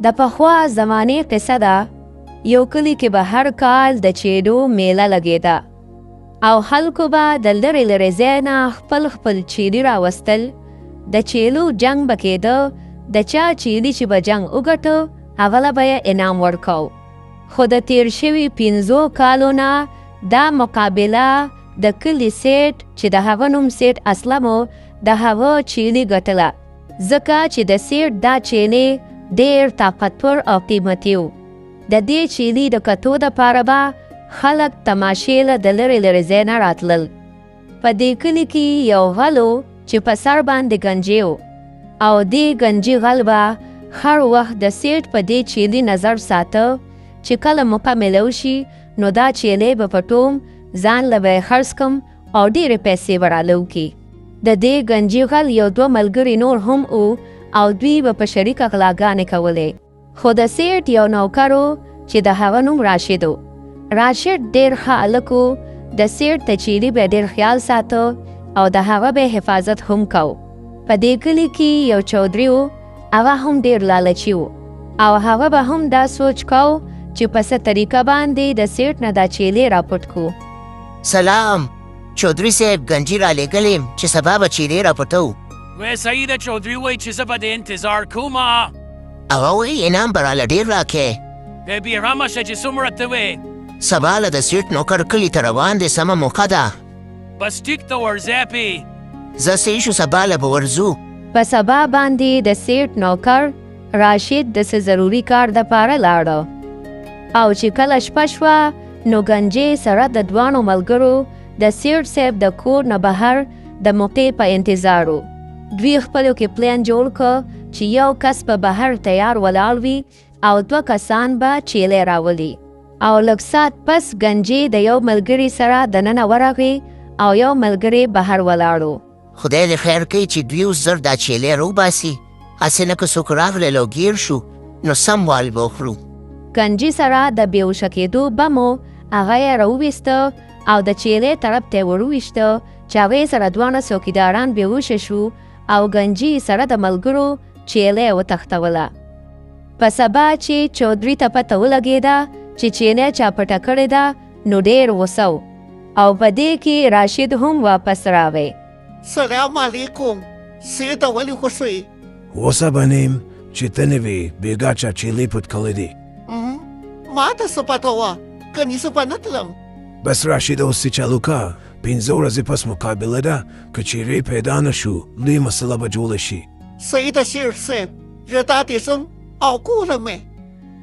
د پخوا زمانې قصه ده. یو کلی کې به هر کال د چیلو میله لګېده او خلکو به د لرې لرې ځای نه خپل خپل چیلي راوستل. د چیلو جنګ به کېده. د چا چیلي چې به جنګ وګټه اوله به یې انعام ورکاو. خو د تیر شوي 5 کالو نه دا مقابله د کلي سیټ چې د هغه نوم سیټ اسلم و د هغه چیلي ګټله، ځکه چې د سیټ دا چیلي ډېر طاقتور او قیمتي و. د دې چیلي د کتو دپاره به خلک تماشې له د لرې لرې ځای نه راتلل. په دې کلي کې یو غل و چې په سر باندې گنجې و او دې گنجې غل به هر وخت د سیټ په دې چیلي نظر ساته چې کله موقع میلو شي نو دا چیلي به پټوم ځان له به یې خرڅ کم او ډېرې پیسې به راله وکړي. د دې گنجې غل یو 2 ملګري نور هم و او دوی به په شریکه غلاګانې کولې. خو د سیټ یو نوکر و چې د هغه نوم راشد و. راشد ډېر ښه هلک و. د سیټ د چیلي به ډېر خیال ساته او د هغه به حفاظت هم کو. په دې کلي کې یو چودري و. هغه هم ډېر لالچي و او هغه به هم دا سوچ کو چې په څه طریقه باندې د سیټ نه دا چیلي راپټ کو. سلام چودري صاحب، گنجي را لېږلې چې سبا به چیلي راپټو. وی صحیح ده چودري وایي چې زه به د انتظار کومه. هغه وایي انعام به راله ډېر راکې. بیا بېغمه شه چې څومره ته وې. سبا له د سیټ نوکر کلي ته روان دی، سمه موقع ده. بس ټیک ته ورځې پې. زه صحیح شو سبا له به ورځو. په سبا باندې د سیټ نوکر راشد د څه ضروري کار دپاره لاړه او چې کله شپه شوه نو گنجې سره د دوانو ملګرو د سیټ صاحب د کور نه بهر د موقع په انتظار و. دوی خپلو کې پلان جوړ کړ چې یو کس به بهر تیار ولاړ وي او 2 کسان به چیلې راولي. او لږ ساعت پس گنجې د یو ملګري سره دننه ورغی او یو ملګري بهر ولاړو. خدای دې خیر کوي چې دوی اوس زر دا چیلې روباسي. هسې نه که څوک راغلی او ګیر شو نو سم وال به وخورو. گنجي سره د بېهوشه کېدو بم هغه یې راوویسته او د چیلې طرف ته یې ورویشته چې هغې سره 2 څوکیداران بېهوشه شو او گنجي سره د ملګرو چیلې وتښتوله. په سبا چې چودري ته پته ولګېده چې چیلې چا پټه کړې ده نو ډېر غوسه و او په دې کې راشد هم واپس راغی. سلام علیکم، سیټه ولې خوښوې؟ غوسه به نیم چې ته نه وې بېګا چا چیلې پټ کړی دی. ما ته څه پته وه، کنیسه به نه تلم. بس راشد اوس یې چالو که 5 ورځې پس مقابله ده. که چیرې پیدا نه شو لوی مسله به جوړه شي. صحیح ده سیټ صاحب، زه تاتې ځم او کوله مې.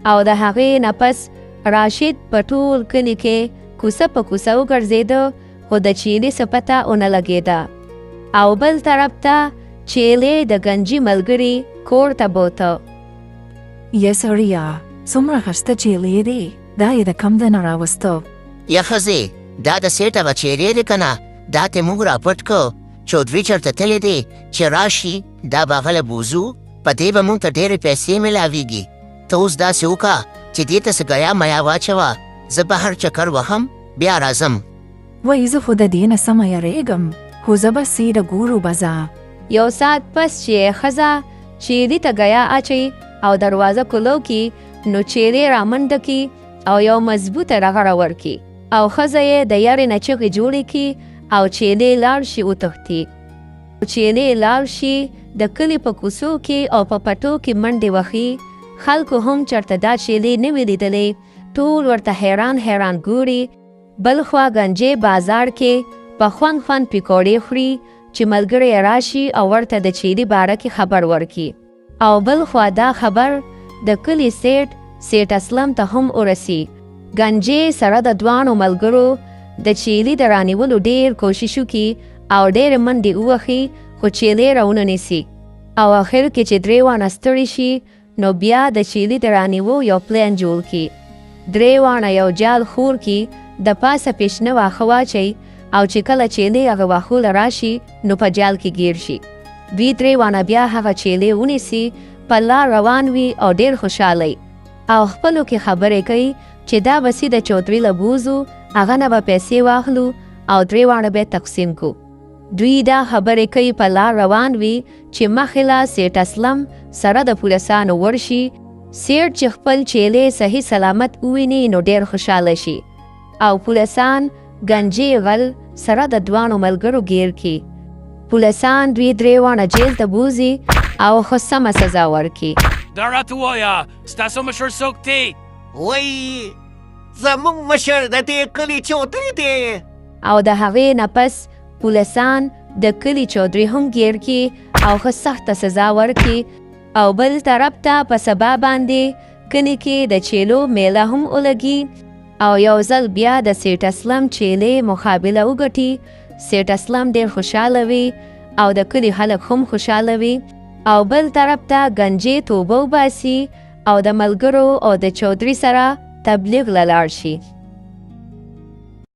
او د هغې نه پس راشد په ټول کلي کې کوڅه په کوڅه وګرځېده خو د چیلې څه پته ونه لګېده. او بل طرف ته چیلې د گنجي ملګري کور ته بوته. یا سړیه څومره ښایسته چیلې دی، دا یې د کم ده نه راوسته. یا ښځې دا د سیټ هغه چیلې دی که نه، دا ته موږ راپټ کړو. چودري چېرته تللی دی چې راشي دا به هغه له بوځو، په دې به موږ ته ډېرې پیسې میلاویږي. ته اوس داسې وکړه چې دې ته څه ګیا میا واچوه، زه بهر چکر وهم بیا راځم. وایي زه خو د دې نه سمه یریږم، خو زه به سیده ګورو به ځه. یو ساعت پس چې ښځه چیلي ته ګیا اچوي او دروازه کولو کی نو چیلې رامنډه کی او یو مضبوطه رغړه ورکي او ښځه یې د یارې نه چغې جوړې کی او چیلې لاړ شي وتښتي. چیلې لاړ شي د کلي په کوڅو کې او په پټو کې منډې وهي. خلکو هم چېرته دا چیلې نه وي لیدلې، ټول ورته حیران حیران ګوري. بل خوا گنجې بازار کې په خوند خوند پیکوړې خوري چې ملګری یې راشي او ورته د چیلي باره کې خبر ورکي. او بل خوا دا خبر د کلي سیټ اسلم ته هم ورسي. گنجې سره د دوانو ملګرو د چیلي د رانیولو ډېر کوشش وکړي او ډېرې منډې ووهي خو چیلې راونه نیسي. او آخر کې چې 3 وانه ستړي شي نو بیا د چیلي د رانیولو یو پلان جوړ کړي. 3 وانه یو جال خور کړي، د پاسه پیشنه واښه واچوي او چې کله چیلې هغه واښو له راشي نو په جال کې ګیر شي. دوی 3 وانه بیا هغه چیلې ونیسي، په لار روان وي او ډېر خوشحاله او خپلو کې خبرې کوي چې دا به سیده چودري له بوځو، هغه نه به پیسې واخلو او 3 وانه به تقسیم کو. دوی دا خبرې کوي په لار روان وي چې مخې له سیټ اسلم سره د پولیسانو ورشي سیټ چې خپل چیلې صحیح سلامت وویني نو ډېر خوشحاله شي او پولیسان گنجې غل سره د دوانو ملګرو گیر کی. پولیسان دوی درې واړه جیل ته بوزي او خو سمه سزا ورکي. دا راته ووایه ستاسو مشر څوک دی؟ وای زموږ مشر د دې کلي چودري دی. او د هغې نه پس پولیسان د کلي چودري هم گیر کی او ښه سخته سزا ورکي. او بل طرف ته په سبا باندې کلي کې د چیلو میله هم ولګي او یو ځل بیا د سیټ اسلم چیلې مقابله وګټي. سیټ اسلم ډېر خوشحاله وي او د کلي خلک هم خوشحاله وي. او بل طرف ته گنجې توبه وباسي او د ملګرو او د چودري سره تبلیغ له لاړ شي.